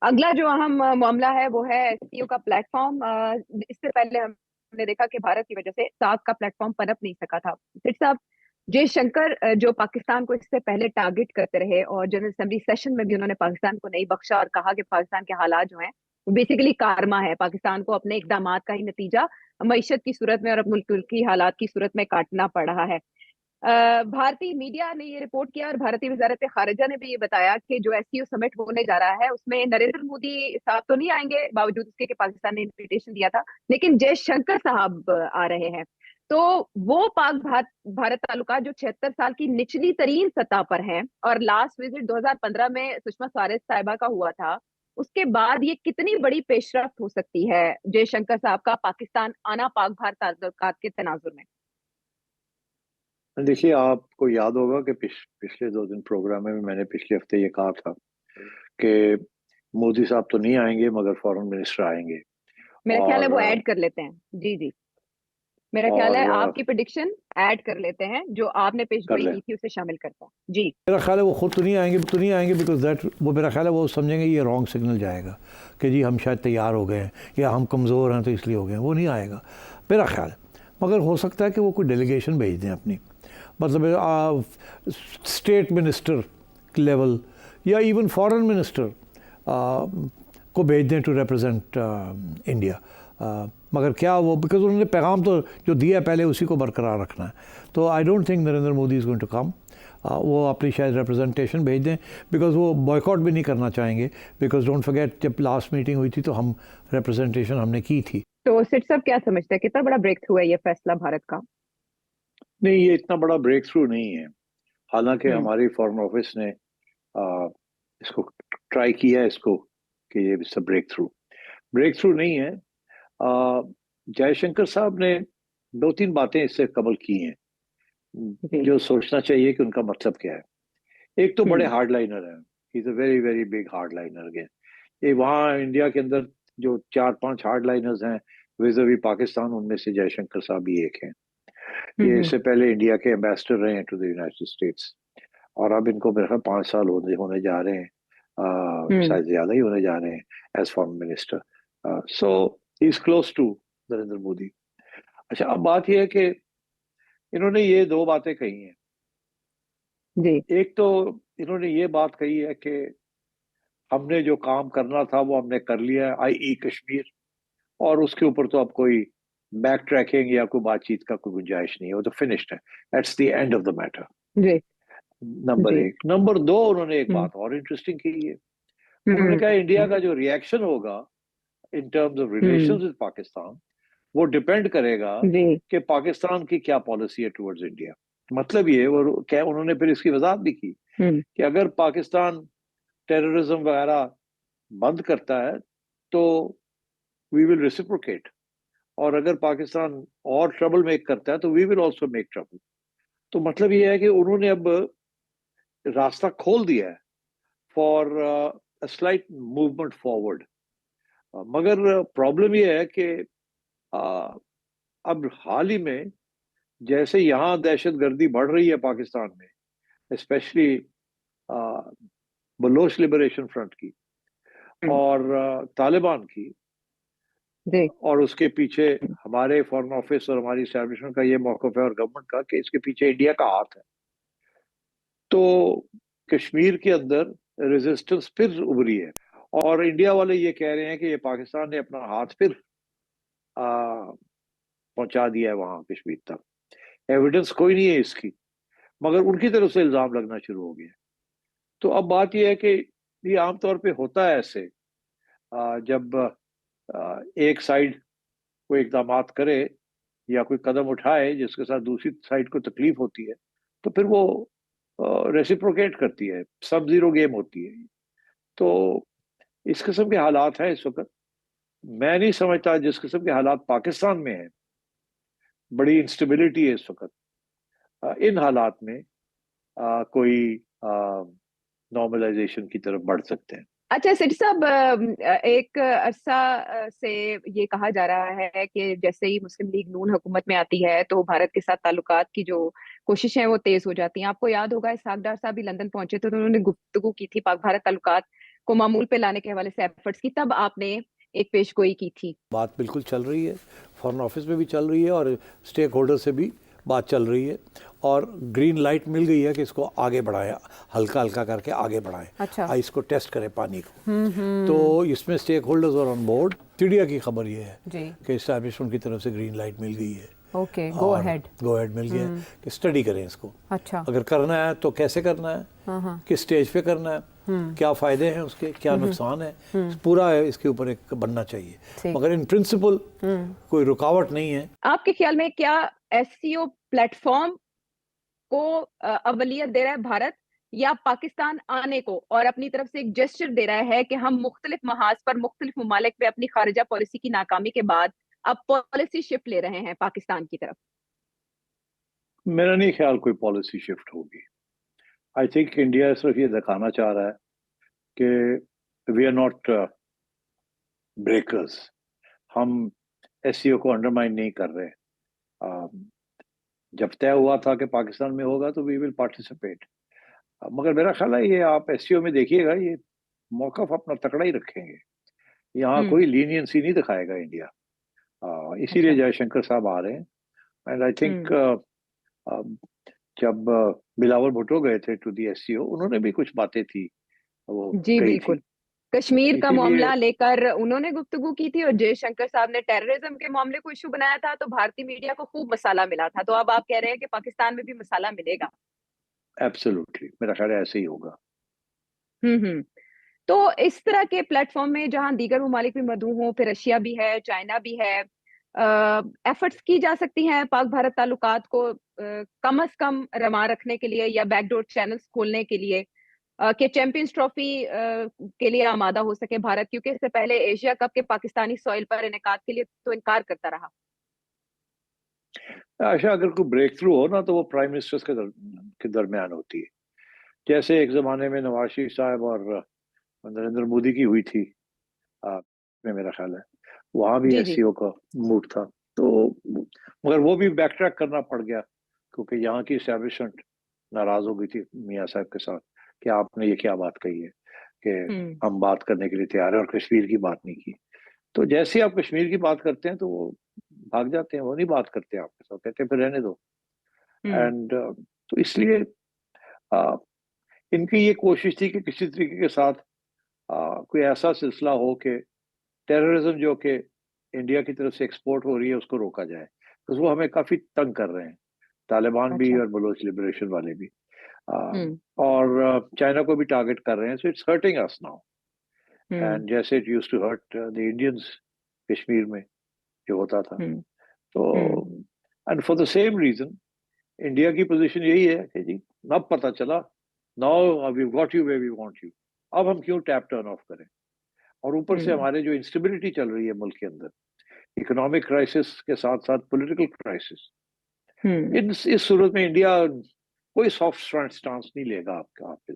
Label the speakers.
Speaker 1: अगला जो अहम मामला है वो है एससीओ का प्लेटफॉर्म। इससे पहले हमने देखा कि भारत की वजह से सार्क का प्लेटफॉर्म पनप नहीं सका था। फिर साहब जयशंकर जो पाकिस्तान को इससे पहले टारगेट करते रहे और जनरल असेंबली सेशन में भी उन्होंने पाकिस्तान को नहीं बख्शा और कहा कि पाकिस्तान के हालात जो हैं वो बेसिकली कारमा है, पाकिस्तान को अपने इकदामात का ही नतीजा मईशत की सूरत में और अब मुल्क की हालात की सूरत में काटना पड़ रहा है। भारतीय मीडिया ने ये रिपोर्ट किया और भारतीय वजारत खारिजा ने भी ये बताया कि जो एससीओ समिट होने जा रहा है उसमें नरेंद्र मोदी साहब तो नहीं आएंगे, बावजूद उसके कि पाकिस्तान ने इनविटेशन दिया था, लेकिन जयशंकर साहब आ रहे हैं। तो वो पाक भारत ताल्लुकात जो 76 साल की निचली तरीन सतह पर हैं और लास्ट विजिट 2015 में सुषमा स्वराज साहिबा का हुआ था, उसके बाद ये कितनी बड़ी पेशरफ्त हो सकती है जयशंकर साहब का पाकिस्तान आना पाक भारत ताल्लुकात के तनाजुर में?
Speaker 2: देखिए, आपको याद होगा कि पिछले 2 दिन प्रोग्राम में मैंने पिछले हफ्ते ये कहा था कि मोदी साहब तो नहीं आएंगे मगर फॉरेन मिनिस्टर आएंगे।
Speaker 1: मेरा ख्याल है
Speaker 2: और
Speaker 1: वो ऐड कर लेते हैं। जी जी, मेरा ख्याल है
Speaker 2: और
Speaker 1: आपकी प्रिडिक्शन ऐड कर लेते हैं, जो आपने
Speaker 2: कर
Speaker 1: पेशगोई
Speaker 2: लें।
Speaker 1: की थी उसे शामिल करता है। जी
Speaker 3: मेरा ख्याल है वो खुद तो नहीं आएंगे बिकॉज दैट वो मेरा ख्याल है वो समझेंगे ये रॉन्ग सिग्नल जाएगा कि जी हम शायद तैयार हो गए हैं या हम कमज़ोर हैं तो इसलिए हो गए हैं। वो नहीं आएगा मेरा ख्याल है। मगर हो सकता है कि वो कोई डेलीगेशन भेज दें अपनी, मतलब स्टेट मिनिस्टर लेवल या इवन फॉरेन मिनिस्टर को भेज दें टू रिप्रेजेंट इंडिया। मगर क्या वो, बिकॉज उन्होंने पैगाम तो जो दिया है पहले उसी को बरकरार रखना है। तो I don't think Narendra Modi is going to come. वो अपनी शायद रिप्रेजेंटेशन भेज दें, बिकॉज वो बॉयकॉट भी नहीं करना चाहेंगे। बिकॉज डोंट फॉरगेट जब लास्ट मीटिंग हुई थी तो हम रिप्रेजेंटेशन हमने की थी।
Speaker 1: तो सिट साहब क्या समझते हैं, कितना बड़ा ब्रेक थ्रू है ये फैसला भारत का?
Speaker 2: नहीं, ये इतना बड़ा ब्रेक थ्रू नहीं है। हालांकि
Speaker 1: हम्म
Speaker 2: हमारी फॉरेन ऑफिस ने इसको ट्राई किया है इसको कि ये ब्रेक थ्रू नहीं है। जयशंकर साहब ने 2-3 बातें इससे कबल की हैं
Speaker 1: जी
Speaker 2: जो सोचना चाहिए कि उनका मतलब क्या है। एक तो बड़े
Speaker 1: हम्म
Speaker 2: हार्डलाइनर है। He is a very very big hardliner again. ये वहाँ इंडिया के अंदर जो 4-5 हार्डलाइनर्स हैं विज़ावी पाकिस्तान, उनमें से जयशंकर साहब भी एक हैं। ये
Speaker 1: हम्म
Speaker 2: इससे पहले इंडिया के एम्बेसडर रहे हैं टू द यूनाइटेड स्टेट्स, और अब इनको मेरे ख्याल 5 साल होने जा रहे हैं।
Speaker 1: हम्म
Speaker 2: शायद ज्यादा ही होने जा रहे हैं as foreign minister. So he is close to Narendra Modi. अच्छा, अब बात यह है कि इन्होंने ये 2 बातें कही हैं।
Speaker 1: जी
Speaker 2: एक तो इन्होंने ये बात कही है कि हमने जो काम करना था वो हमने कर लिया है, आई कश्मीर, और उसके ऊपर तो अब कोई बैक ट्रैकिंग या कोई बातचीत का कोई गुंजाइश नहीं है, वो तो फिनिश्ड है। That's the end of the matter.
Speaker 1: जी
Speaker 2: नंबर
Speaker 1: जी
Speaker 2: 1। नंबर 2, उन्होंने एक
Speaker 1: हम्म
Speaker 2: बात और इंटरेस्टिंग की है। उन्होंने
Speaker 1: हम्म
Speaker 2: कहा इंडिया का जो रिएक्शन होगा in terms of
Speaker 1: hmm
Speaker 2: relations with Pakistan, वो डिपेंड करेगा
Speaker 1: जी
Speaker 2: कि पाकिस्तान की क्या पॉलिसी है टुवर्ड्स इंडिया। मतलब ये, और क्या उन्होंने फिर इसकी वजाहत भी की
Speaker 1: हम्म
Speaker 2: कि अगर पाकिस्तान टेररिज्म वगैरह बंद करता है तो वी विल रेसिप्रोकेट, और अगर पाकिस्तान और ट्रबल मेक करता है तो we will also make trouble. तो मतलब ये है कि उन्होंने अब रास्ता खोल दिया है for a slight movement forward. मगर प्रॉब्लम ये है कि अब हाल ही में जैसे यहाँ दहशत गर्दी बढ़ रही है पाकिस्तान में, स्पेशली बलोच लिबरेशन फ्रंट की
Speaker 1: हम्म,
Speaker 2: और तालिबान की,
Speaker 1: जी
Speaker 2: और उसके पीछे हमारे फॉरेन ऑफिस और हमारी एस्टेब्लिशमेंट का ये मौक़िफ़ है और गवर्नमेंट का कि इसके पीछे इंडिया का हाथ है। तो कश्मीर के अंदर रेजिस्टेंस फिर उभरी है, और इंडिया वाले ये कह रहे हैं कि ये पाकिस्तान ने अपना हाथ फिर पहुंचा दिया है वहां कश्मीर तक। एविडेंस कोई नहीं है इसकी, मगर उनकी तरफ से इल्जाम लगना शुरू हो गया। तो अब बात यह है कि ये आमतौर पे होता है ऐसे, जब एक साइड कोई इकदाम करे या कोई कदम उठाए जिसके साथ दूसरी साइड को तकलीफ होती है, तो फिर वो रेसिप्रोकेट करती है। सब जीरो गेम होती है। तो इस किस्म के हालात हैं इस वक्त। मैं नहीं समझता, जिस किस्म के हालात पाकिस्तान में है, बड़ी इंस्टेबिलिटी है इस वक्त, इन हालात में कोई नॉर्मलाइजेशन की तरफ बढ़ सकते हैं।
Speaker 1: अच्छा सिटी साहब, एक अरसा से ये कहा जा रहा है कि जैसे ही मुस्लिम लीग नून हुकूमत में आती है तो भारत के साथ ताल्लुकात की जो कोशिशें हैं वो तेज हो जाती हैं। आपको याद होगा इसहाक डार साहब भी लंदन पहुंचे थे तो उन्होंने गुफ्तगू की थी पाक भारत ताल्लुकात को मामूल पे लाने के हवाले से एफर्ट्स की, तब आपने एक पेशगोई की थी।
Speaker 3: बात बिल्कुल चल रही है, फॉरेन ऑफिस में भी चल रही है और स्टेक होल्डर से भी बात चल रही है और ग्रीन लाइट मिल गई है कि इसको आगे बढ़ाएं, हल्का हल्का करके आगे बढ़ाएं।
Speaker 1: अच्छा।
Speaker 3: इसको टेस्ट करें पानी को। तो इसमें स्टेक होल्डर्स और ऑन बोर्ड। मीडिया की खबर ये है कि एस्टैब्लिशमेंट की तरफ से ग्रीन लाइट मिल गई है।
Speaker 1: ओके, गो अहेड
Speaker 3: मिल गया कि स्टडी करें इसको।
Speaker 1: अच्छा।
Speaker 3: अगर करना है तो कैसे करना है, किस स्टेज पे करना है, क्या फ़ायदे हैं उसके, क्या नुकसान है, पूरा इसके ऊपर एक बनना चाहिए। मगर इन प्रिंसिपल कोई रुकावट नहीं है।
Speaker 1: आपके ख्याल में क्या एससीओ प्लेटफॉर्म को अवलियत दे रहा है भारत, या पाकिस्तान आने को और अपनी तरफ से एक जेस्चर दे रहा है कि हम मुख्तलिफ महाज पर मुख्तलिफ ममालिक पे अपनी खारिजा पॉलिसी की नाकामी के बाद अब पॉलिसी शिफ्ट ले रहे हैं पाकिस्तान की तरफ?
Speaker 2: मेरा नहीं ख्याल कोई पॉलिसी शिफ्ट होगी। आई थिंक इंडिया सिर्फ ये दिखाना चाह रहा है कि वी आर नॉट ब्रेकर्स, हम एससीओ को अंडरमाइन नहीं कर रहे। जब तय हुआ था कि पाकिस्तान में होगा तो वी विल पार्टिसिपेट। मगर मेरा ख्याल है ये आप एससीओ में देखिएगा, ये मौक़िफ़ अपना तकड़ा ही रखेंगे, यहाँ कोई लीनियंसी नहीं दिखाएगा इंडिया। इसीलिए जयशंकर साहब आ रहे हैं। एंड आई थिंक जब बिलावल भुट्टो गए थे टू दी एससीओ, उन्होंने भी कुछ बातें थी वो
Speaker 1: जी बिल्कुल, कश्मीर का मामला लेकर उन्होंने गुफ्तगू की थी और जयशंकर साहब ने टेररिज्म के मामले को इशू बनाया था, तो भारतीय मीडिया को खूब मसाला मिला था। तो अब आप कह रहे हैं कि पाकिस्तान में भी मसाला मिलेगा?
Speaker 2: एब्सोल्युटली, मेरा ख्याल है ऐसे ही होगा।
Speaker 1: तो इस तरह के प्लेटफॉर्म में जहां दीगर ममालिक भी मदऊ हों, फिर रशिया भी है, चाइना भी है, एफर्ट्स की जा सकती हैं पाक भारत ताल्लुकात को कम से कम रमा रखने के लिए या बैकडोर चैनल्स खोलने के लिए कि चैंपियंस ट्रॉफी के लिए आमादा हो सके भारत, क्योंकि इससे पहले एशिया कप के पाकिस्तानी सॉइल पर इनेकाद के लिए तो इनकार करता रहा।
Speaker 2: आशा, अगर कोई ब्रेक थ्रू हो ना तो वो प्राइम मिनिस्टर्स के दरमियान होती है। जैसे एक जमाने में नवाज शरीफ साहब और नरेंद्र मोदी की हुई थी, में मेरा ख्याल है वहां भी एससीओ का मूड था। तो मगर वो भी बैक ट्रैक करना पड़ गया क्योंकि यहाँ की एस्टैब्लिशमेंट नाराज हो गई थी मियाँ साहब के साथ कि आपने ये क्या बात कही है कि हम बात करने के लिए तैयार है और कश्मीर की बात नहीं की। तो जैसे ही आप कश्मीर की बात करते हैं तो वो भाग जाते हैं, वो नहीं बात करते आपके साथ, कहते हैं फिर रहने दो। एंड तो इसलिए इनकी ये कोशिश थी कि किसी तरीके के साथ कोई ऐसा सिलसिला हो कि टेररिज्म जो कि इंडिया की तरफ से एक्सपोर्ट हो रही है उसको रोका जाए, तो वो हमें काफी तंग कर रहे हैं, तालिबान भी और बलोच लिबरेशन वाले भी, और चाइना को भी टारगेट कर रहे हैं। So it's hurting us now, and जैसे it used to hurt the Indians Kashmir में जो होता था। तो and for the same reason India की पोजीशन यही है कि जी अब पता चला, now we got you where we want you, अब हम क्यों टैप टर्न ऑफ करें। और ऊपर से हमारे जो इंस्टेबिलिटी चल रही है मुल्क के अंदर, इकोनॉमिक क्राइसिस के साथ साथ पॉलिटिकल क्राइसिस, इस सूरत में इंडिया कोई सॉफ्ट स्टांस नहीं लेगा आपके